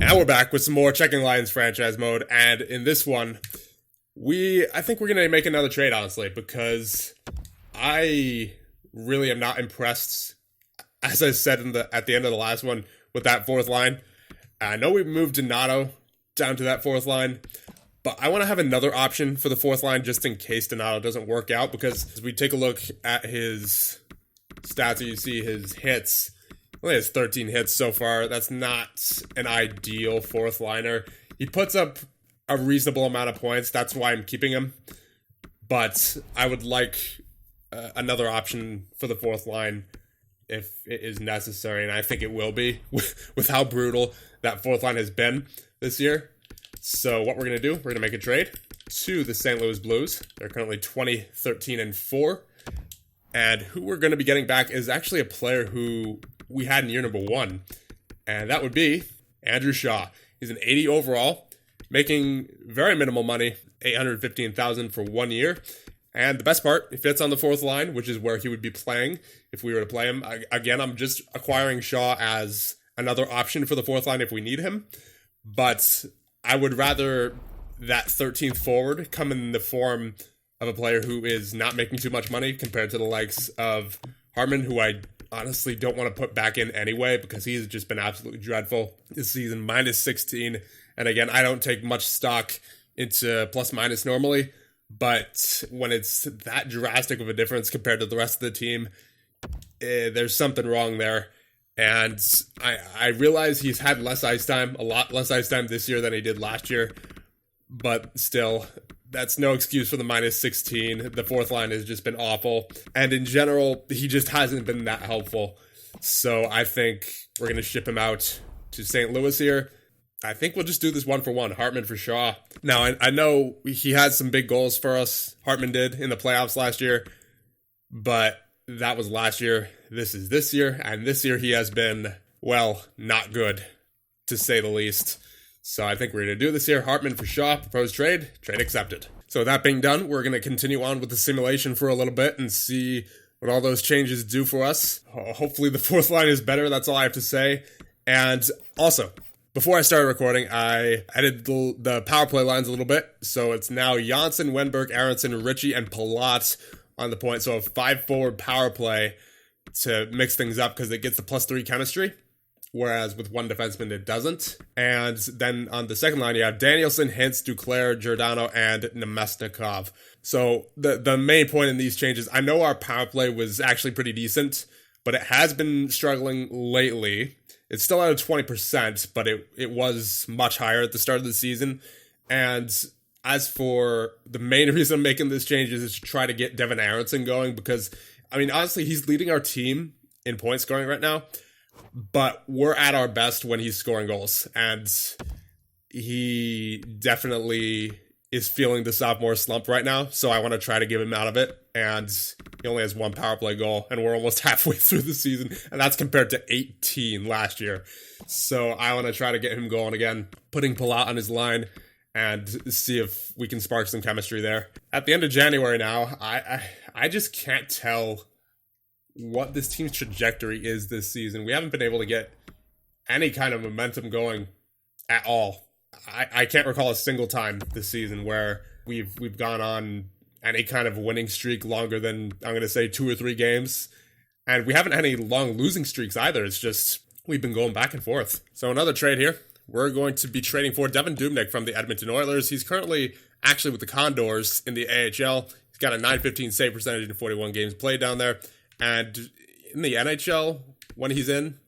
Now we're back with some more Czeching Lions franchise mode, and in this one, I think we're going to make another trade, honestly, because I really am not impressed, as I said at the end of the last one, with that fourth line. I know we've moved Donato down to that fourth line, but I want to have another option for the fourth line just in case Donato doesn't work out, because as we take a look at his stats, you see his hits. Only has 13 hits so far. That's not an ideal fourth liner. He puts up a reasonable amount of points. That's why I'm keeping him. But I would like another option for the fourth line if it is necessary, and I think it will be with how brutal that fourth line has been this year. So what we're going to do, we're going to make a trade to the St. Louis Blues. They're currently 20-13-4. And who we're going to be getting back is actually a player who we had in year number 1. And that would be Andrew Shaw. He's an 80 overall, making very minimal money, $815,000 for 1 year. And the best part, he fits on the fourth line, which is where he would be playing if we were to play him. Again, I'm just acquiring Shaw as another option for the fourth line if we need him. But I would rather that 13th forward come in the form of a player who is not making too much money compared to the likes of Hartman, who I honestly don't want to put back in anyway because he's just been absolutely dreadful this season, minus 16. And again, I don't take much stock into plus minus normally, but when it's that drastic of a difference compared to the rest of the team, there's something wrong there. And I realize he's had less ice time, a lot less ice time this year than he did last year, but still, that's no excuse for the minus 16. The fourth line has just been awful. And in general, he just hasn't been that helpful. So I think we're going to ship him out to St. Louis here. I think we'll just do this 1-for-1, Hartman for Shaw. Now, I know he had some big goals for us, Hartman did, in the playoffs last year. But that was last year. This is this year. And this year he has been, well, not good, to say the least. So I think we're going to do this here. Hartman for Shaw, proposed trade accepted. So that being done, we're going to continue on with the simulation for a little bit and see what all those changes do for us. Hopefully the fourth line is better, that's all I have to say. And also, before I started recording, I added the power play lines a little bit. So it's now Janssen, Wenberg, Aronson, Ritchie, and Palat on the point. So a 5-forward power play to mix things up because it gets the +3 chemistry. Whereas with one defenseman, it doesn't. And then on the second line, you have Danielson, Hintz, Duclair, Giordano, and Nemesnikov. So the main point in these changes, I know our power play was actually pretty decent, but it has been struggling lately. It's still at a 20%, but it was much higher at the start of the season. And as for the main reason I'm making this change is to try to get Devin Aronson going because, I mean, honestly, he's leading our team in point scoring right now. But we're at our best when he's scoring goals. And he definitely is feeling the sophomore slump right now. So I want to try to give him out of it. And he only has one power play goal. And we're almost halfway through the season. And that's compared to 18 last year. So I want to try to get him going again. Putting Palat on his line. And see if we can spark some chemistry there. At the end of January now, I just can't tell what this team's trajectory is this season. We haven't been able to get any kind of momentum going at all. I can't recall a single time this season where we've gone on any kind of winning streak longer than, I'm going to say, 2 or 3 games. And we haven't had any long losing streaks either. It's just we've been going back and forth. So another trade here. We're going to be trading for Devin Dubnyk from the Edmonton Oilers. He's currently actually with the Condors in the AHL. He's got a .915 save percentage in 41 games played down there. And in the NHL, when he's in,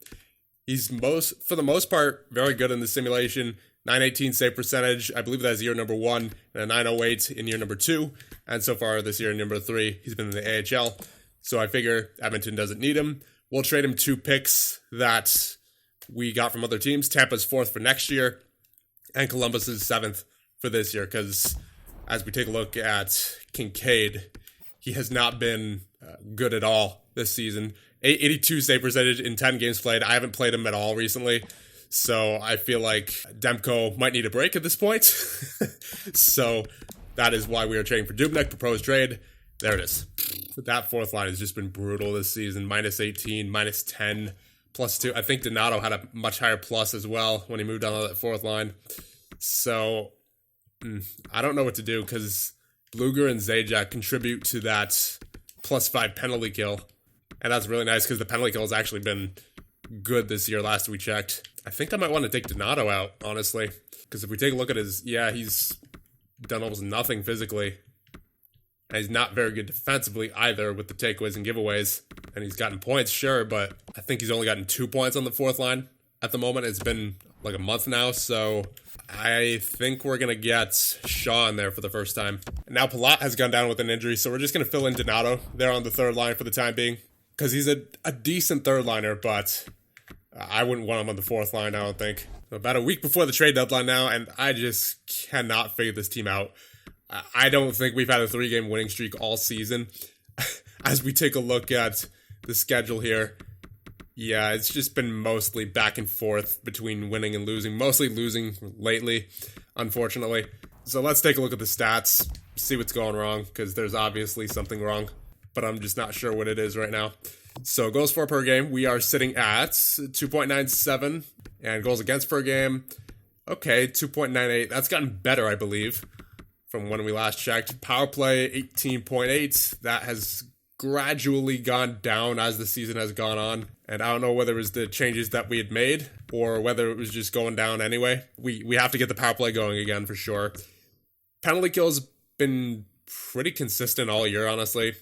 he's for the most part, very good in the simulation. .918 save percentage, I believe that's year number 1, and a .908 in year number 2. And so far this year in number 3, he's been in the AHL. So I figure Edmonton doesn't need him. We'll trade him 2 picks that we got from other teams. Tampa's 4th for next year, and Columbus is 7th for this year. Because as we take a look at Kincaid, he has not been good at all this season. 82 save percentage in 10 games played. I haven't played him at all recently, so I feel like Demko might need a break at this point. So that is why we are trading for Dubnyk. Proposed trade. There it is. That fourth line has just been brutal this season. -18, -10, +2. I think Donato had a much higher plus as well when he moved on to that fourth line. So I don't know what to do because Bluger and Zajac contribute to that +5 penalty kill. And that's really nice because the penalty kill has actually been good this year last we checked. I think I might want to take Donato out, honestly. Because if we take a look at he's done almost nothing physically. And he's not very good defensively either with the takeaways and giveaways. And he's gotten points, sure, but I think he's only gotten 2 points on the fourth line at the moment. It's been like a month now, so I think we're going to get Shaw in there for the first time. Now Palat has gone down with an injury, so we're just going to fill in Donato there on the third line for the time being. Because he's a decent third liner, but I wouldn't want him on the fourth line, I don't think. About a week before the trade deadline now, and I just cannot figure this team out. I don't think we've had a 3-game winning streak all season. As we take a look at the schedule here, yeah, it's just been mostly back and forth between winning and losing. Mostly losing lately, unfortunately. So let's take a look at the stats, see what's going wrong, because there's obviously something wrong, but I'm just not sure what it is right now. So goals for per game, we are sitting at 2.97, and goals against per game, okay, 2.98. That's gotten better, I believe, from when we last checked. Power play, 18.8. That has gradually gone down as the season has gone on. And I don't know whether it was the changes that we had made or whether it was just going down anyway. We have to get the power play going again for sure. Penalty kills been pretty consistent all year, honestly.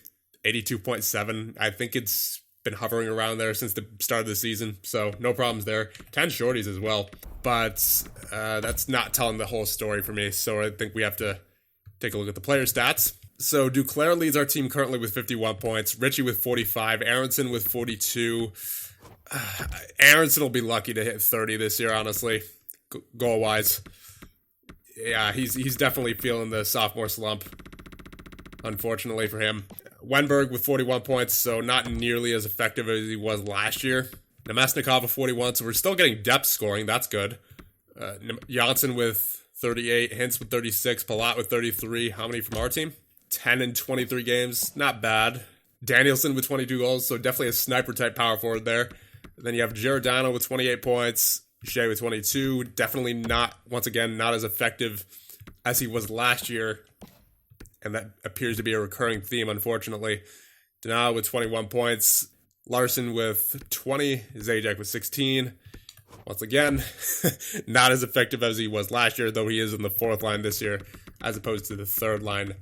82.7. I think it's been hovering around there since the start of the season, so no problems there. 10 shorties as well, but that's not telling the whole story for me, so I think we have to take a look at the player stats. So Duclair leads our team currently with 51 points, Richie with 45, Aronson with 42. Aronson will be lucky to hit 30 this year, honestly, goal-wise. Yeah, he's definitely feeling the sophomore slump, unfortunately for him. Wenberg with 41 points, so not nearly as effective as he was last year. Nemesnikov with 41, so we're still getting depth scoring. That's good. Janssen with 38, Hintz with 36, Palat with 33. How many from our team? 10 in 23 games. Not bad. Danielson with 22 goals, so definitely a sniper-type power forward there. And then you have Giordano with 28 points, Shea with 22. Definitely not, once again, not as effective as he was last year. And that appears to be a recurring theme, unfortunately. Donato with 21 points. Larson with 20. Zajac with 16. Once again, not as effective as he was last year, though he is in the fourth line this year, as opposed to the third line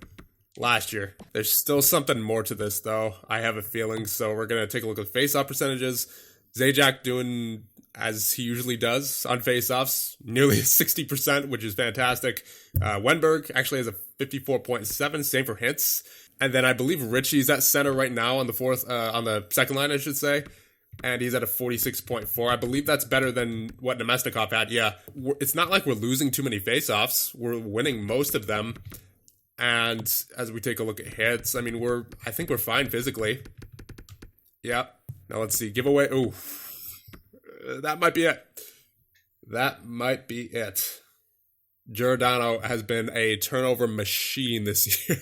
last year. There's still something more to this, though. I have a feeling, so we're going to take a look at face-off percentages. Zajac doing as he usually does on face-offs, nearly 60%, which is fantastic. Wenberg actually has a 54.7, same for Hintz. And then I believe Richie's at center right now on the second line, I should say. And he's at a 46.4. I believe that's better than what Nemesnikov had. Yeah, it's not like we're losing too many face-offs. We're winning most of them. And as we take a look at hits, I mean, I think we're fine physically. Yeah. Now let's see. Giveaway. Ooh. That might be it. That might be it. Giordano has been a turnover machine this year.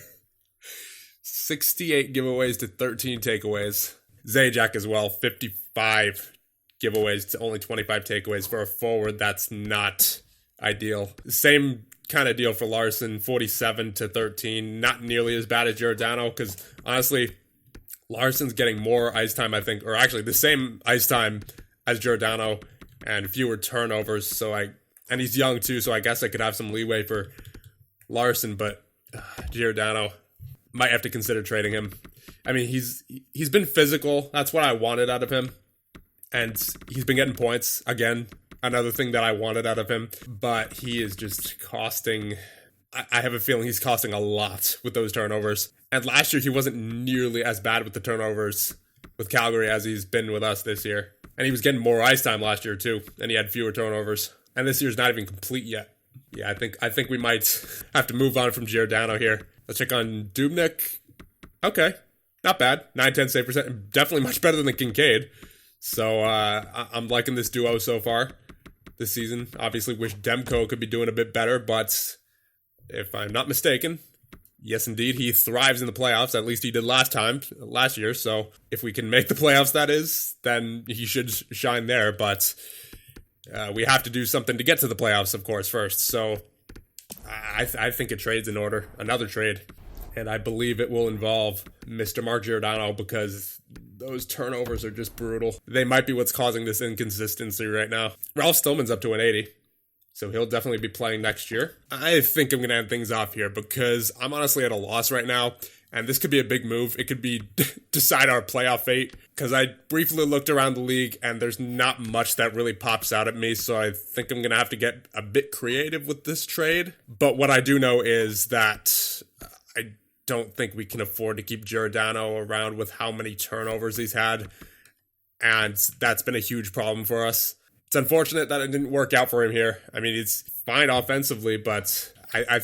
68 giveaways to 13 takeaways. Zajac as well, 55 giveaways to only 25 takeaways. For a forward, that's not ideal. Same kind of deal for Larson, 47 to 13. Not nearly as bad as Giordano, because honestly, Larson's getting more ice time, I think, or actually the same ice time as Giordano and fewer turnovers. And he's young too, so I guess I could have some leeway for Larson, but Giordano, might have to consider trading him. I mean, he's been physical. That's what I wanted out of him. And he's been getting points. Again, another thing that I wanted out of him. But he is just costing... I have a feeling he's costing a lot with those turnovers. And last year, he wasn't nearly as bad with the turnovers with Calgary as he's been with us this year. And he was getting more ice time last year, too. And he had fewer turnovers. And this year's not even complete yet. Yeah, I think we might have to move on from Giordano here. Let's check on Dubnyk. Okay, not bad. 9-10 save percent. Definitely much better than the Kincaid. So I'm liking this duo so far this season. Obviously wish Demko could be doing a bit better, but if I'm not mistaken, Yes, indeed, he thrives in the playoffs. At least he did last year. So if we can make the playoffs, that is, then he should shine there. But we have to do something to get to the playoffs, of course, first. So I think a trade's in order, another trade. And I believe it will involve Mr. Mark Giordano because those turnovers are just brutal. They might be what's causing this inconsistency right now. Ralph Stillman's up to an 80, so he'll definitely be playing next year. I think I'm going to end things off here because I'm honestly at a loss right now, and this could be a big move. It could be decide our playoff fate because I briefly looked around the league, and there's not much that really pops out at me, so I think I'm going to have to get a bit creative with this trade. But what I do know is that I don't think we can afford to keep Giordano around with how many turnovers he's had, and that's been a huge problem for us. It's unfortunate that it didn't work out for him here. I mean, he's fine offensively, but I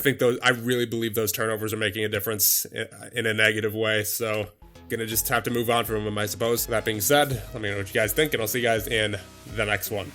really believe those turnovers are making a difference in a negative way, so gonna just have to move on from him, I suppose. That being said, let me know what you guys think, and I'll see you guys in the next one.